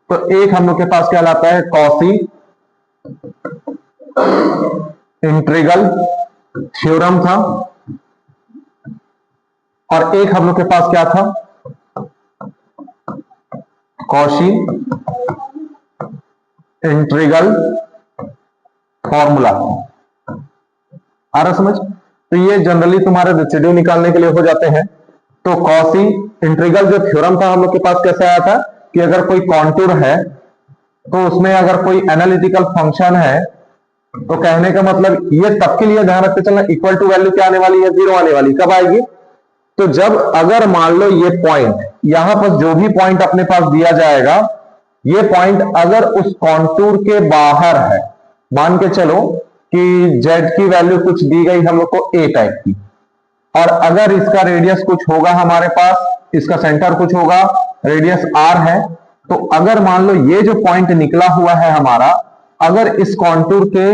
तो एक हम लोग के पास क्या लाता है, कॉची इंटीग्रल थ्योरम था, और एक हम लोग के पास क्या था, कॉची इंटीग्रल फॉर्मूला। आ रहा समझ? तो ये जनरली तुम्हारे रेसिड्यू निकालने के लिए हो जाते हैं। तो कॉची इंटीग्रल जो थ्योरम था हम लोग के पास कैसे आया था कि अगर कोई कॉन्टूर है तो उसमें अगर कोई एनालिटिकल फंक्शन है, तो कहने का मतलब ये तब के लिए ध्यान रखते चलना, इक्वल टू वैल्यू क्या आने वाली है, 0 आने वाली। कब आएगी? तो जब अगर मान लो ये पॉइंट, यहां पर जो भी पॉइंट अपने पास दिया जाएगा, ये पॉइंट अगर उस कॉन्टूर के बाहर है, मान के चलो कि z की वैल्यू कुछ दी गई हम लोग को a टाइप की, और अगर इसका रेडियस कुछ होगा हमारे पास, इसका सेंटर कुछ होगा, रेडियस r है, तो अगर मान लो ये जो पॉइंट निकला हुआ है हमारा, अगर इस कॉन्टूर के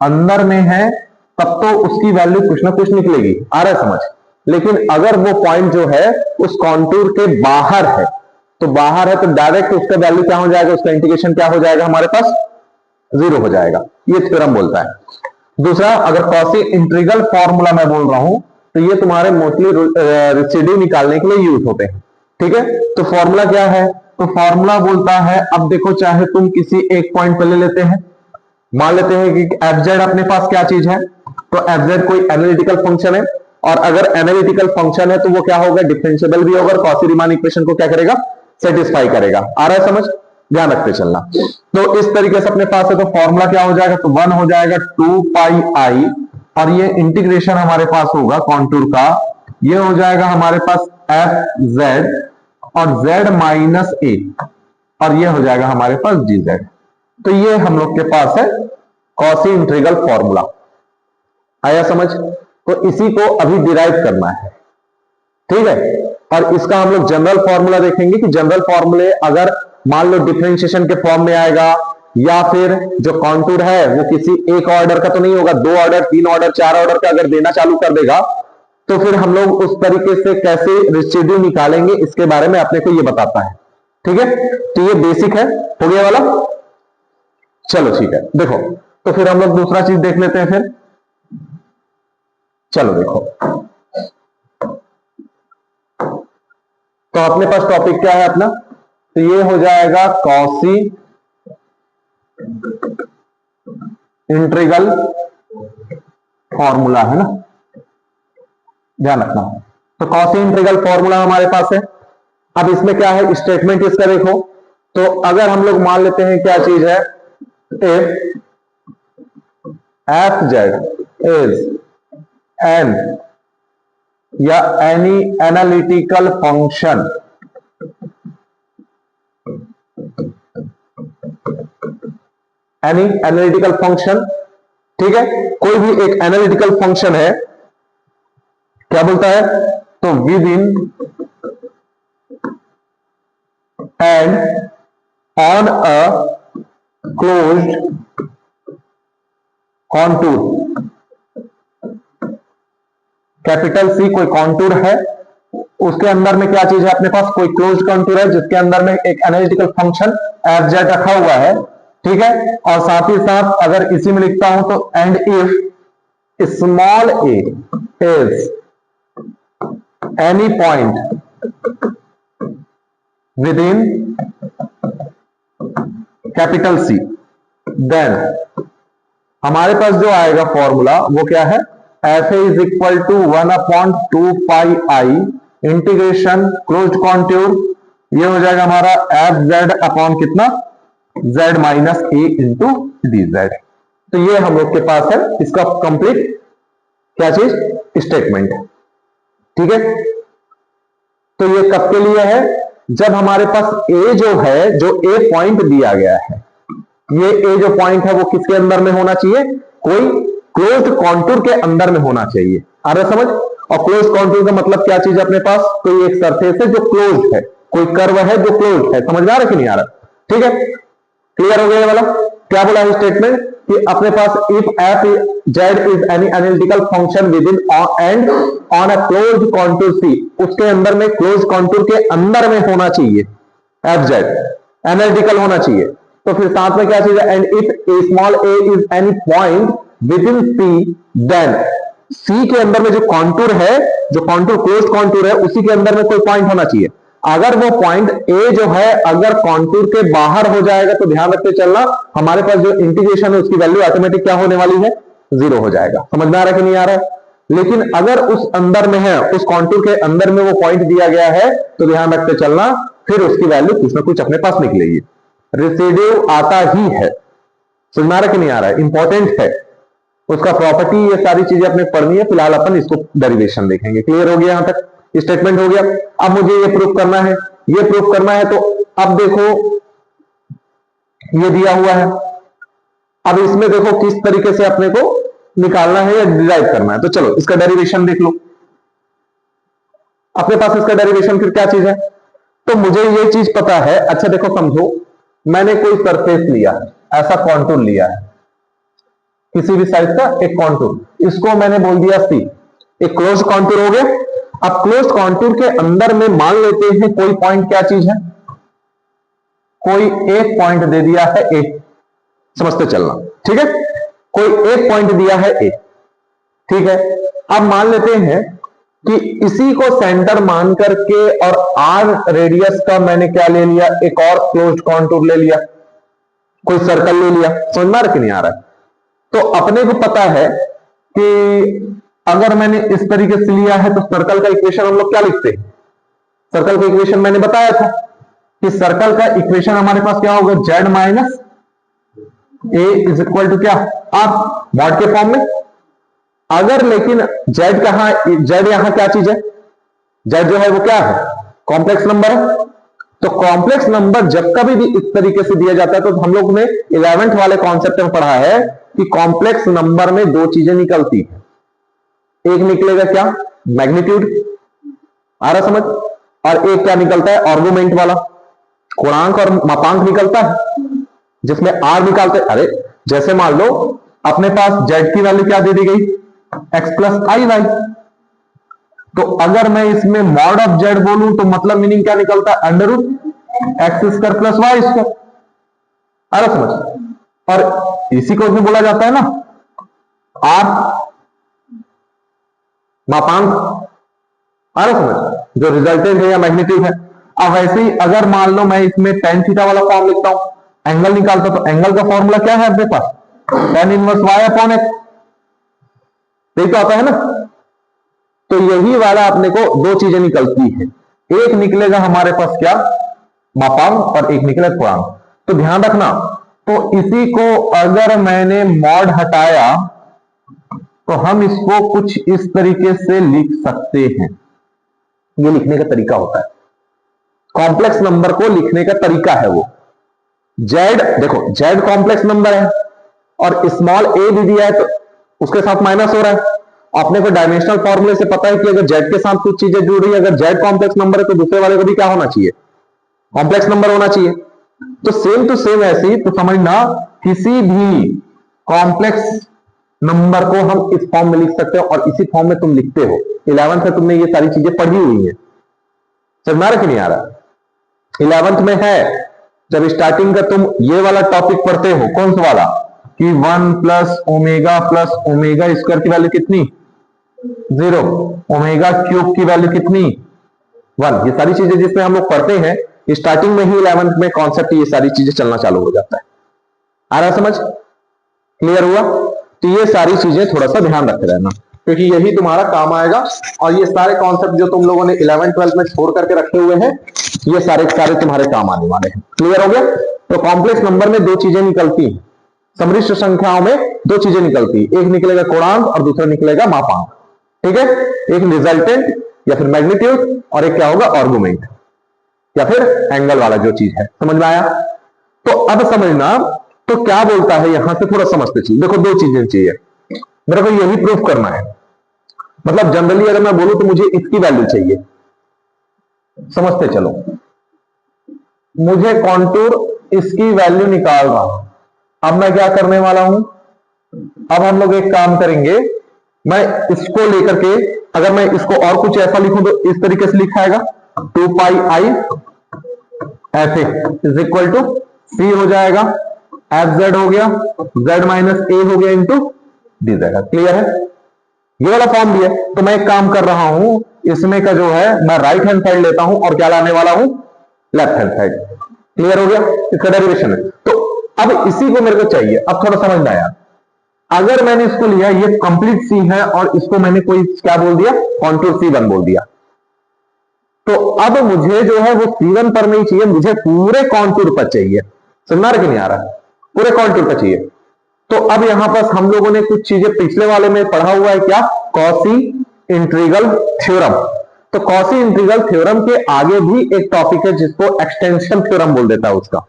अंदर में है, तब तो उसकी वैल्यू कुछ ना कुछ निकलेगी। आ रहा है समझ? लेकिन अगर वो पॉइंट जो है उस कॉन्टूर के बाहर है, तो बाहर है तो डायरेक्ट उसका वैल्यू क्या हो जाएगा, उसका इंटीग्रेशन क्या हो जाएगा हमारे पास, 0 हो जाएगा। ये थ्योरम बोलता है। दूसरा, अगर कॉची इंटीग्रल फॉर्मूला मैं बोल रहा हूं, तो ये तुम्हारे मोस्टली रेसिड्यू निकालने के लिए यूज होते हैं। ठीक है, तो फॉर्मूला क्या है? तो फॉर्मूला बोलता है, अब देखो चाहे तुम किसी एक पॉइंट पर ले लेते हैं, मान लेते हैं कि एफ अपने पास क्या चीज है, तो एफ कोई एनालिटिकल फंक्शन है, और अगर एनालिटिकल फंक्शन है तो वो क्या होगा, डिफरेंशिएबल भी होगा, कॉची रीमान इक्वेशन को क्या करेगा, सेटिस्फाई करेगा। आ रहा है समझ? ध्यान रखते चलना। तो इस तरीके से अपने पास है, तो फॉर्मूला क्या हो जाएगा, तो 1 हो जाएगा 2 पाई आई, और ये इंटीग्रेशन हमारे पास होगा कॉन्टूर का, ये हो जाएगा हमारे पास एफ जेड और जेड माइनस ए, और ये हो जाएगा हमारे पास डी जेड। तो ये हम लोग के पास है कॉची इंटीग्रल फॉर्मूला। आया समझ? तो इसी को अभी डिराइव करना है। ठीक है, और इसका हम लोग जनरल फॉर्मूला देखेंगे कि जनरल फॉर्मूले अगर मान लो डिफरेंशिएशन के फॉर्म में आएगा, या फिर जो कॉन्टूर है वो किसी एक ऑर्डर का तो नहीं होगा, 2 ऑर्डर 3 ऑर्डर 4 ऑर्डर का अगर देना चालू कर देगा, तो फिर हम लोग उस तरीके से कैसे रेसिड्यू निकालेंगे इसके बारे में अपने को ये बताता है। ठीक है, तो ये बेसिक है, हो गया वाला। चलो ठीक है, देखो तो फिर हम लोग दूसरा चीज देख लेते हैं फिर। चलो देखो, तो अपने पास टॉपिक क्या है अपना, तो ये हो जाएगा कॉची इंटीग्रल फॉर्मूला, है ना, ध्यान रखना। तो कॉची इंटीग्रल फॉर्मूला हमारे पास है। अब इसमें क्या है, स्टेटमेंट इसका देखो, तो अगर हम लोग मान लेते हैं क्या चीज है, एफ जेड इज एन या any analytical function any analytical function, ठीक है, कोई भी एक एनालिटिकल फंक्शन है, क्या बोलता है, तो within and on a closed contour, capital C कोई कॉन्टूर है, उसके अंदर में क्या चीज है अपने पास, कोई क्लोज्ड कॉन्टूर है जिसके अंदर में एक एनालिटिकल फंक्शन एफ जेड रखा हुआ है। ठीक है, और साथ ही साथ अगर इसी में लिखता हूं तो and if small A is any point within capital C, then हमारे पास जो आएगा फॉर्मूला वो क्या है, f A is equal to 1/2 pi i integration closed contour, ये हो जाएगा हमारा एफ जेड अपॉन कितना, जेड माइनस ए इंटू डी जेड। तो ये हम लोग के पास है इसका कंप्लीट क्या चीज, स्टेटमेंट। ठीक है, तो ये कब के लिए है, जब हमारे पास ए जो है, जो ए पॉइंट दिया गया है, ये ए जो पॉइंट है वो किसके अंदर में होना चाहिए, कोई क्लोज्ड कॉन्टूर के अंदर में होना चाहिए। आ रहा समझ? और क्लोज्ड कॉन्टूर का मतलब क्या चीज है अपने पास, कोई एक सरफेस है जो क्लोज्ड है, कोई कर्व है जो क्लोज्ड है। समझ में आ रहा कि नहीं आ रहा? ठीक है, क्लियर हो गया वाला। क्या बोला है स्टेटमेंट कि अपने पास if F Z is any analytical function within and on a closed contour C, उसके अंदर में क्लोज्ड कॉन्टूर के अंदर में होना चाहिए एफ जेड। एनालिटिकल होना चाहिए। तो फिर साथ में क्या चीज है, and if A small A is any point within C, then C के अंदर में जो कॉन्टूर है, जो कॉन्टूर क्लोज कॉन्टूर है, उसी के अंदर में कोई पॉइंट होना चाहिए। अगर वो पॉइंट ए जो है अगर कॉन्टूर के बाहर हो जाएगा तो ध्यान रखते चलना, हमारे पास जो इंटीग्रेशन है उसकी वैल्यू ऑटोमेटिक क्या होने वाली है, 0 हो जाएगा। समझ में आ रहा है कि नहीं आ रहा है? लेकिन अगर उस अंदर में है, उस कॉन्टूर के अंदर में वो पॉइंट दिया गया है, तो ध्यान रखते चलना फिर उसकी वैल्यू कुछ ना कुछ अपने पास निकलेगी। रेसिड्यू आता ही है। समझ में आ रहा है कि नहीं आ रहा है? इंपॉर्टेंट है उसका प्रॉपर्टी, ये सारी चीजें अपने पढ़नी है। फिलहाल अपन इसको डेरिवेशन देखेंगे। क्लियर हो गया? यहां तक स्टेटमेंट हो गया। अब मुझे ये प्रूफ करना है, ये प्रूफ करना है। तो अब देखो ये दिया हुआ है, अब इसमें देखो किस तरीके से अपने को निकालना है या डिराइव करना है। तो चलो इसका डेरिवेशन देख लो। अपने पास इसका डेरिवेशन फिर क्या चीज है, तो मुझे ये चीज पता है। अच्छा देखो समझो, मैंने कोई सरफेस लिया है, ऐसा कॉन्टूर लिया है, किसी भी साइज का एक कॉन्टूर, इसको मैंने बोल दिया सी, एक क्लोज कॉन्टूर हो गया। अब क्लोज कॉन्टूर के अंदर में मान लेते हैं कोई पॉइंट क्या चीज है, कोई एक पॉइंट दे दिया है ए, समझते चलना, ठीक है? कोई एक पॉइंट दिया है ए, ठीक है? अब मान लेते हैं कि इसी को सेंटर मान करके और आर रेडियस का मैंने क्या ले लिया, एक और क्लोज कॉन्टूर ले लिया, कोई सर्कल ले लिया। समझ में आ रहा कि नहीं आ रहा है? तो अपने को पता है कि अगर मैंने इस तरीके से लिया है तो सर्कल का इक्वेशन हम लोग क्या लिखते हैं, सर्कल का इक्वेशन मैंने बताया था कि सर्कल का इक्वेशन हमारे पास क्या होगा, z minus a is equal to क्या, आप मॉड के फॉर्म में। अगर लेकिन जेड कहां, जेड यहां क्या चीज है, जेड जो है वो क्या है, कॉम्प्लेक्स नंबर है। तो कॉम्प्लेक्स नंबर जब कभी भी इस तरीके से दिया जाता है, तो हम लोग ने 11th वाले कॉन्सेप्ट में पढ़ा है कि कॉम्प्लेक्स नंबर में दो चीजें निकलती है। एक निकलेगा क्या, मैग्नीट्यूड, आ रहा समझ, और एक क्या निकलता है, आर्गुमेंट वाला, गुणांक और मापांक निकलता है, जिसमें आर निकालते। अरे जैसे मान लो अपने पास जेड की वैल्यू क्या दे दी गई, एक्स प्लस आई वाई। तो अगर मैं इसमें मॉड ऑफ जेड बोलूं तो मतलब मीनिंग क्या निकलता है, under root X square plus Y square. आ रहा समझ? और इसी को भी बोला जाता है ना आर मापांक। आ रहा समझ, जो रिजल्टेंट है या मैग्नीट्यूड है। अब वैसे ही अगर मान लो मैं इसमें tan थीटा वाला फॉर्म लिखता हूं, एंगल निकालता, तो एंगल का फॉर्मूला क्या है अपने पास, tan inverse y upon x, यही तो आता है ना। तो यही वाला अपने को दो चीजें निकलती है, एक निकलेगा हमारे पास क्या, मापांक, और एक निकलेगा गुणांक। तो ध्यान रखना, तो इसी को अगर मैंने मॉड हटाया तो हम इसको कुछ इस तरीके से लिख सकते हैं। ये लिखने का तरीका होता है, कॉम्प्लेक्स नंबर को लिखने का तरीका है वो। जेड देखो, जेड कॉम्प्लेक्स नंबर है और स्मॉल ए भी दिया है, तो उसके साथ माइनस हो रहा है। अपने को डायमेंशनल फॉर्मूले से पता है कि अगर जेड के साथ कुछ चीजें जुड़ रही है, अगर जेड कॉम्प्लेक्स नंबर है तो दूसरे वाले को भी क्या होना चाहिए, कॉम्प्लेक्स नंबर होना चाहिए। तो सेम टू सेम ऐसे ही तो समझना, किसी भी कॉम्प्लेक्स नंबर को हम इस फॉर्म में लिख सकते हो, और इसी फॉर्म में तुम लिखते हो। 11th में तुमने ये सारी चीजें पढ़ी हुई है, समझ में आ रहा कि नहीं आ रहा? 11th में है, जब स्टार्टिंग का तुम ये वाला टॉपिक पढ़ते हो, कौन सा वाला, कि 1 प्लस ओमेगा स्क्वायर की वैल्यू कितनी, 0, ओमेगा क्यूब की वैल्यू कितनी, 1। ये सारी चीजें जिसमें हम लोग पढ़ते हैं, स्टार्टिंग में ही 11th में कॉन्सेप्ट ये सारी चीजें चलना चालू हो जाता है। आ रहा समझ, क्लियर हुआ? तो ये सारी चीजें थोड़ा सा ध्यान रखते रहना, क्योंकि यही तुम्हारा काम आएगा। और ये सारे कॉन्सेप्ट जो तुम लोगों ने 11th 12th में छोड़ करके रखे हुए हैं, ये सारे तुम्हारे काम आने वाले हैं। क्लियर हो गया? तो कॉम्प्लेक्स नंबर में दो चीजें निकलती हैं, समृद्ध संख्याओं में दो चीजें निकलती है, एक निकलेगा गुणांक और दूसरा निकलेगा मापांक। ठीक है, एक रिजल्टेंट या फिर मैग्नीट्यूड, और एक क्या होगा, आर्गुमेंट या फिर एंगल वाला जो चीज है। समझ में आया? तो अब समझना, तो क्या बोलता है यहां से थोड़ा समझते चलिए। देखो दो चीजें चाहिए मेरे को, यही प्रूफ करना है। मतलब जनरली अगर मैं बोलूं तो मुझे इसकी वैल्यू चाहिए, समझते चलो। मुझे कॉन्टूर इसकी वैल्यू निकाल रहा हूं। अब मैं क्या करने वाला हूं, अब हम लोग एक काम करेंगे, मैं इसको लेकर के, अगर मैं इसको और कुछ ऐसा लिखूं तो इस तरीके से लिखाएगा, 2 pi I F A is equal to C हो जाएगा, एफ जेड हो गया, जेड माइनस ए हो गया इंटू डी जेड। क्लियर है? ये वाला फॉर्म भी है। तो मैं एक काम कर रहा हूं, इसमें का जो है मैं राइट हैंड साइड लेता हूं और क्या लाने वाला हूं, लेफ्ट हैंड साइड। क्लियर हो गया? इसका डेरिवेशन है। तो अब इसी को मेरे को चाहिए। अब थोड़ा समझना यार, अगर मैंने इसको लिया, ये कंप्लीट सी है और इसको मैंने कोई क्या बोल दिया, कॉन्टूर C1 बोल दिया, तो अब मुझे जो है वो C1 पर नहीं चाहिए, मुझे पूरे कॉन्टूर पर चाहिए। समझ रहा कि नहीं आ रहा? पूरे कॉन्टूर पर चाहिए। तो अब यहां पर हम लोगों ने कुछ चीजें पिछले वाले में पढ़ा हुआ है, क्या, कॉसी इंटीग्रल थ्योरम। तो कॉसी इंटीग्रल थ्योरम के आगे भी एक टॉपिक है जिसको एक्सटेंशन थ्योरम बोल देता है उसका,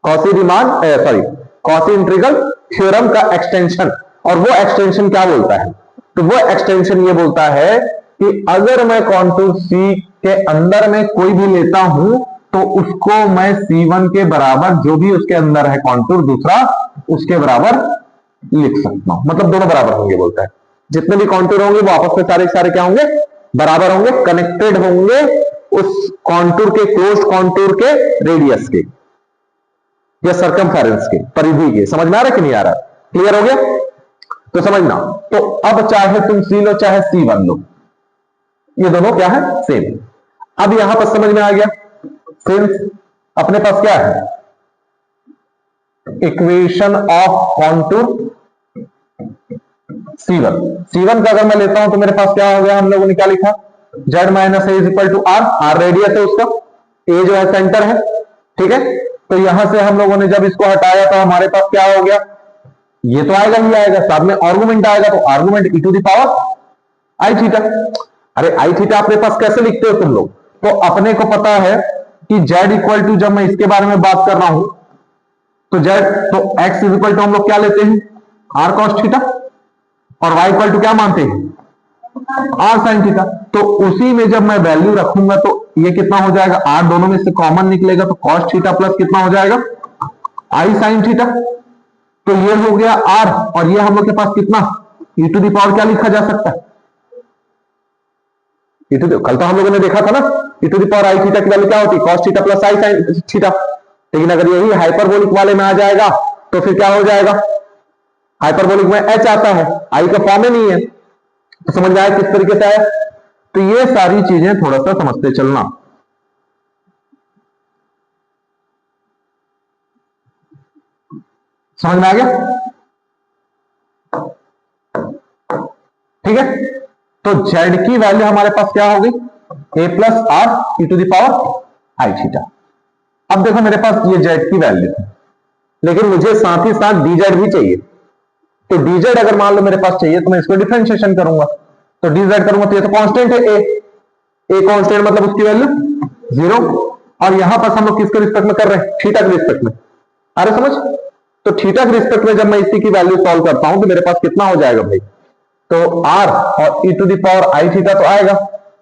quasi Riemann sorry quasi integral theorem का एक्सटेंशन। और वो एक्सटेंशन क्या बोलता है, तो वो एक्सटेंशन ये बोलता है कि अगर मैं कॉन्टूर सी के अंदर में कोई भी लेता हूं तो उसको मैं C1 के बराबर, जो भी उसके अंदर है कॉन्टूर दूसरा, उसके बराबर लिख सकता हूं। मतलब दोनों बराबर होंगे बोलता है। जितने भी कॉन्टूर होंगे वो आपस में सारे सारे क्या होंगे, बराबर होंगे, कनेक्टेड होंगे उस कॉन्टूर के, क्लोज्ड कॉन्टूर के रेडियस के या सर्कमफेरेंस के, परिधि के। समझ में आ रहा है कि नहीं आ रहा? क्लियर हो गया? तो समझना। तो अब चाहे तुम C लो चाहे C1 लो, ये दोनों क्या है, सेम। अब यहां पर समझ में आ गया, सिंस अपने पास क्या है, equation of contour C1। C1 का अगर मैं लेता हूं तो मेरे पास क्या हो गया, हम लोगों ने क्या लिखा, Z minus a is equal to r. R radius है उसका, ए जो है सेंटर है, ठीक है। तो यहां से हम लोगों ने जब इसको हटाया तो हमारे पास क्या हो गया, ये तो आएगा ही आएगा, साथ में आर्गुमेंट आएगा, तो argument e to the power I theta. अरे आई थीटा अपने पास कैसे लिखते हो तुम लोग, तो अपने को पता है कि Z इक्वल टू, जब मैं इसके बारे में बात कर रहा हूं तो Z, तो x इज इक्वल टू हम लोग क्या लेते हैं, आर कॉस थीटा, और y इक्वल टू क्या मानते हैं, आर साइन थीटा। तो उसी में जब मैं वैल्यू रखूंगा तो ये कितना हो जाएगा, आर दोनों में से कॉमन निकलेगा तो कॉस थीटा प्लस कितना हो जाएगा, आई साइन थीटा। तो ये हो गया आर, और ये हम लोग के पास कितना, ई टू द पावर क्या लिखा जा सकता है, कल तो हम लोगों ने देखा था ना, E to the power I theta की वैल्यू क्या होती है, cos theta plus I sine theta. लेकिन अगर यही हाइपरबोलिक वाले में आ जाएगा तो फिर क्या हो जाएगा, हाइपरबोलिक में एच आता है, आई का फॉर्म ही नहीं है। तो समझ में आया किस तरीके से आया? तो ये सारी चीजें थोड़ा सा समझते चलना। समझ में आ गया? ठीक है। तो z की वैल्यू हमारे पास क्या होगी, a plus R E to the power I theta. अब देखो मेरे पास ये z की वैल्यू है, लेकिन मुझे साथ ही साथ dz भी चाहिए। तो dz अगर मान लो मेरे पास चाहिए तो मैं इसको डिफरेंशिएशन करूंगा, तो dz करूंगा तो ये तो कांस्टेंट है a कांस्टेंट मतलब उसकी वैल्यू 0। और यहां पर हम लोग किसके रिस्पेक्ट में कर रहे हैं, थीटा के रिस्पेक्ट में। अरे समझ, तो थीटा के रिस्पेक्ट में जब मैं इसी की वैल्यू सॉल्व करता हूं तो मेरे पास कितना हो जाएगा भाई, तो r और e to the power I theta तो आएगा,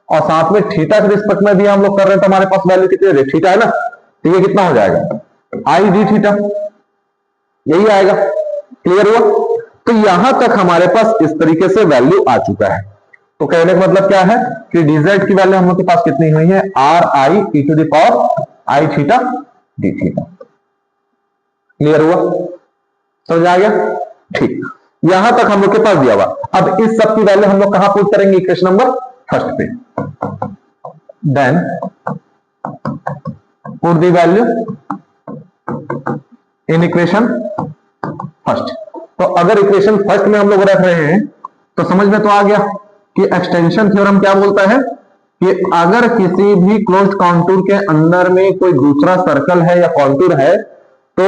और साथ में थीटा के रिस्पेक्ट में भी हम लोग कर रहे हैं तो हमारे पास वैल्यू कितनी है, थीटा है ना, तो ये कितना हो जाएगा, आई डी थीटा, यही आएगा। क्लियर हुआ? तो यहां तक हमारे पास इस तरीके से वैल्यू आ चुका है। तो कहने का मतलब क्या है कि dz की वैल्यू हम लोग के पास कितनी हुई है, r i e to the power I theta d theta. Clear हुआ? समझ आ गया? ठीक, यहां तक हम लोग के पास दिया हुआ। अब इस सब की वैल्यू हम लोग कहां पुट करेंगे, इक्वेशन नंबर फर्स्ट पे। Then put the value in equation first. तो अगर इक्वेशन फर्स्ट में हम लोग रख रहे हैं तो समझ में तो आ गया कि एक्सटेंशन थ्योरम क्या बोलता है कि अगर किसी भी क्लोज्ड कॉन्टूर के अंदर में कोई दूसरा सर्कल है या कॉन्टूर है तो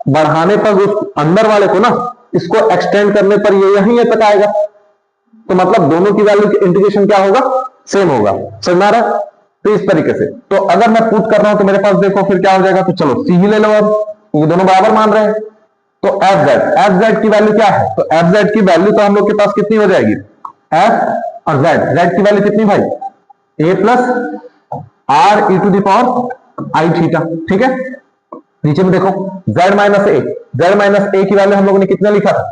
बढ़ाने पर उस अंदर वाले को ना, इसको एक्सटेंड करने पर ये यहीं तक आएगा। तो मतलब दोनों की वैल्यू इंटीग्रेशन क्या होगा, सेम होगा। समझ आ रहा है? तो इस तरीके से, तो अगर मैं पुट कर रहा हूं तो मेरे पास देखो फिर क्या हो जाएगा, तो चलो सी ही ले लो अब, क्योंकि दोनों बराबर मान रहे हैं। तो एफ जेड की वैल्यू क्या है, तो एफ जेड की वैल्यू तो हम लोग के पास कितनी हो जाएगी, एफ और जेड की वैल्यू कितनी भाई, A plus R E to the power I theta. ठीक है, नीचे में देखो z माइनस ए की वैल्यू हम लोगों ने कितना लिखा था,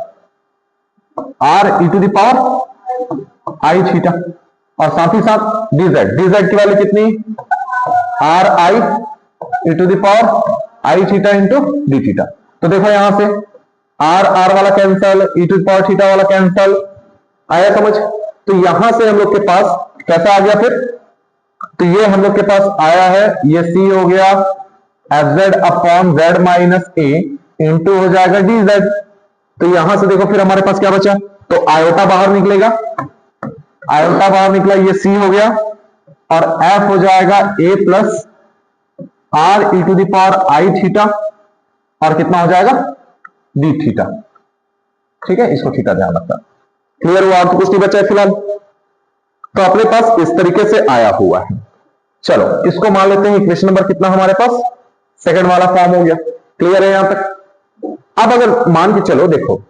r E to the power I theta, और साथ ही साथ dz की वैल्यू कितनी, r i e to the power I theta into d theta. तो देखो यहां से आर वाला cancel, e to the power theta वाला कैंसल, आया समझ। तो यहां से हम लोग के पास कैसा आ गया फिर, तो ये हम लोग के पास आया है, ये c हो गया F Z upon Z minus ए इंटू हो जाएगा डी जेड। तो यहां से देखो फिर हमारे पास क्या बचा, तो आयोटा बाहर निकलेगा, आयोटा बाहर निकला, ये c हो गया और f हो जाएगा a plus R E to the power I theta और कितना हो जाएगा डी थीटा। ठीक है, इसको थीटा ध्यान रखना। क्लियर हुआ, तो कुछ नहीं बचा है फिलहाल। तो अपने पास इस तरीके से आया हुआ है। चलो इसको मान लेते हैं इक्वेशन नंबर कितना हमारे पास, सेकंड वाला फॉर्म हो गया। क्लियर है यहां तक। अब अगर मान के चलो देखो,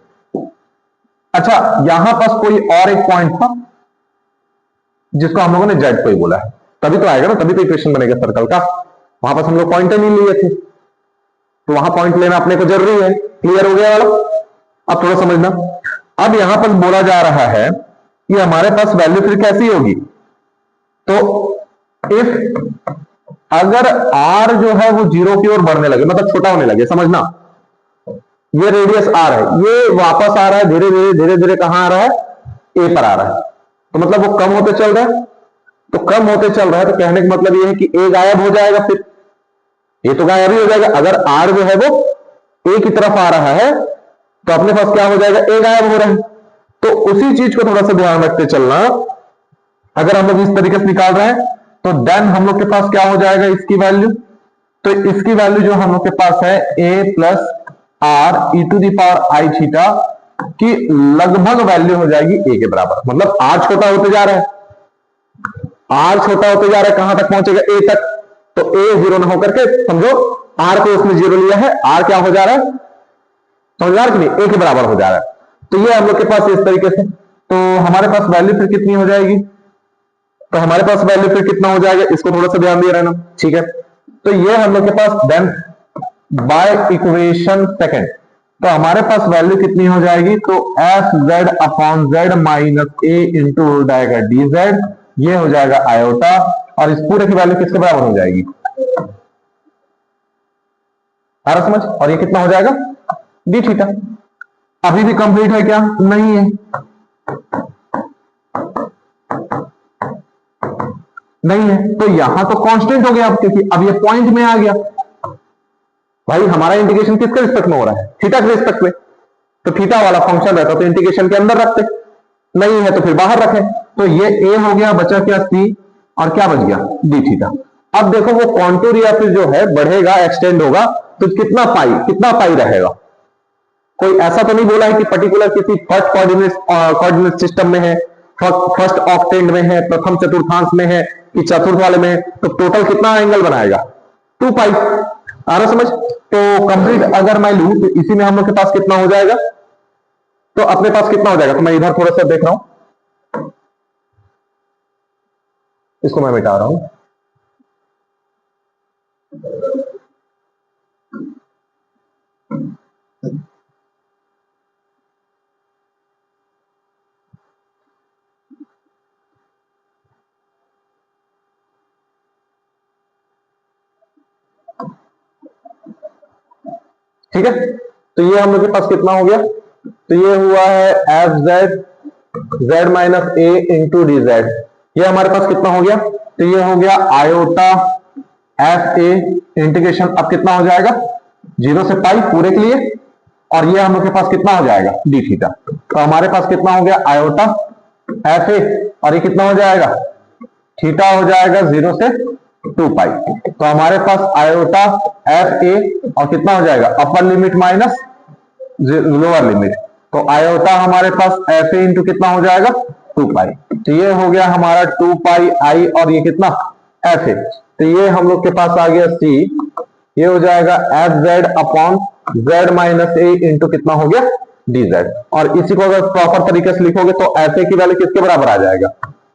अच्छा यहां पास कोई और एक पॉइंट था जिसको हम लोगों ने जेड को ही बोला है, तभी तो आएगा ना, तभी तो इक्वेशन बनेगा सर्कल का। वहां पास हम लोग पॉइंट नहीं लिए थे, तो वहां पॉइंट लेना अपने को जरूरी है। क्लियर हो गया वाला। अब थोड़ा समझना, अब यहां पर बोला जा रहा है कि हमारे पास वैल्यू फिर कैसी होगी, तो इफ अगर r जो है वो 0 की ओर बढ़ने लगे, मतलब छोटा होने लगे, समझना ये रेडियस r है, ये वापस आ रहा है धीरे धीरे धीरे धीरे, कहां आ रहा है, a पर आ रहा है, तो मतलब वो कम होते चल रहा है। तो कम होते चल रहा है, तो कहने का मतलब ये है कि a गायब हो जाएगा, फिर ये तो गायब ही हो जाएगा। अगर r जो है वो a की तरफ आ रहा है तो अपने पास क्या हो जाएगा, a गायब हो रहा है। तो उसी चीज को थोड़ा सा ध्यान रखते चलना। अगर हम लोग इस तरीके से निकाल रहे हैं तो देन हम लोग के पास क्या हो जाएगा इसकी वैल्यू, तो इसकी वैल्यू जो हम लोग के पास है a plus R E to the power I theta की लगभग वैल्यू हो जाएगी a के बराबर। मतलब r छोटा होते जा रहा है, r छोटा होते जा रहा है, कहां तक पहुंचेगा, a तक। तो a जीरो ना होकर के समझो r को उसने जीरो लिया है, r क्या हो जा रहा है, समझ रहा है कि नहीं, a के बराबर हो जा रहा है। तो ये हम लोग के पास इस तरीके से, तो हमारे पास वैल्यू फिर कितनी हो जाएगी, तो हमारे पास वैल्यू फिर कितना हो जाएगा, इसको थोड़ा सा ध्यान दिए रहना। ठीक है, तो ये हम लोग के पास देन बाय इक्वेशन सेकंड, तो हमारे पास वैल्यू कितनी हो जाएगी, तो F Z upon Z minus ए इंटू हो जाएगा डी जेड, ये हो जाएगा आयोटा, और इस पूरे की वैल्यू किसके बराबर हो जाएगी, आ रहा समझ, और ये कितना हो जाएगा डी थीटा। अभी भी कंप्लीट है क्या, नहीं है, नहीं है, तो यहां तो कांस्टेंट हो गया अब, क्योंकि अब ये पॉइंट में आ गया। भाई हमारा इंटीग्रेशन किसके रिस्पेक्ट में हो रहा है, थीटा के रिस्पेक्ट में, तो थीटा वाला फंक्शन रहता तो इंटीग्रेशन के अंदर रखते, नहीं है तो फिर बाहर रखें। तो ये a हो गया, बचा क्या c, और क्या बच गया डी थीटा। अब देखो वो कॉन्टूर या फिर जो है बढ़ेगा, एक्सटेंड होगा, तो कितना पाई रहेगा। कोई ऐसा तो नहीं बोला है कि पर्टिकुलर किसी फर्स्ट कोऑर्डिनेट सिस्टम में है, फर्स्ट ऑक्टेंड में है, प्रथम चतुर्थांश में है, कि चतुर्थ वाले में है, तो टोटल कितना एंगल बनाएगा, 2 पाई। आ रहा समझ। तो कंप्लीट अगर मैं लूं तो इसी में हम लोग के पास कितना हो जाएगा, तो अपने पास कितना हो जाएगा, तो मैं इधर थोड़ा सा देख रहा हूं, इसको मैं मिटा रहा हूं। ठीक है, तो ये हम लोग के पास कितना हो गया, तो ये हुआ है एफ जेड जेड माइनस ए इंटू डी जेड, ये हमारे पास कितना हो गया, तो ये हो गया आयोटा एफ ए इंटीग्रेशन, अब कितना हो जाएगा 0 से पाई पूरे के लिए, और ये हम लोग के पास कितना हो जाएगा डी थीटा। तो हमारे पास कितना हो गया आयोटा एफ ए, और ये कितना हो जाएगा थीटा हो जाएगा 0 से 2 पाई। तो हमारे पास आयोटा एफ ए और कितना हो जाएगा upper limit minus lower limit, तो आयोटा हमारे पास एफ ए इंटू कितना हो जाएगा 2 पाई। तो ये हो गया हमारा 2 पाई आई, और ये कितना एफ ए, तो ये हम लोग के पास आ गया सी, ये हो जाएगा F Z upon Z minus ए इंटू कितना हो गया डी जेड। और इसी को अगर प्रॉपर तरीके से लिखोगे तो एफ ए की वैल्यू किसके बराबर आ जाएगा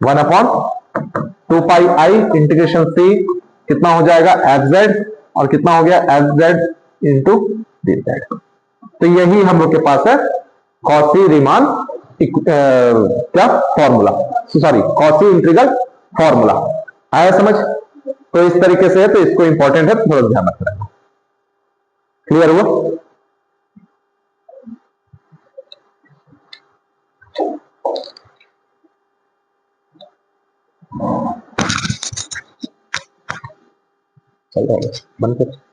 1/2 पाई आई इंटीग्रेशन सी, कितना हो जाएगा एफ जेड, और कितना हो गया F Z into d z. तो यही हम लोग के पास है कॉची रीमान क्या formula, sorry Cauchy integral formula. आया समझ। तो इस तरीके से है, तो इसको इंपॉर्टेंट है, थोड़ा ध्यान रखना। क्लियर हुआ? चल रहा है, बंद कर।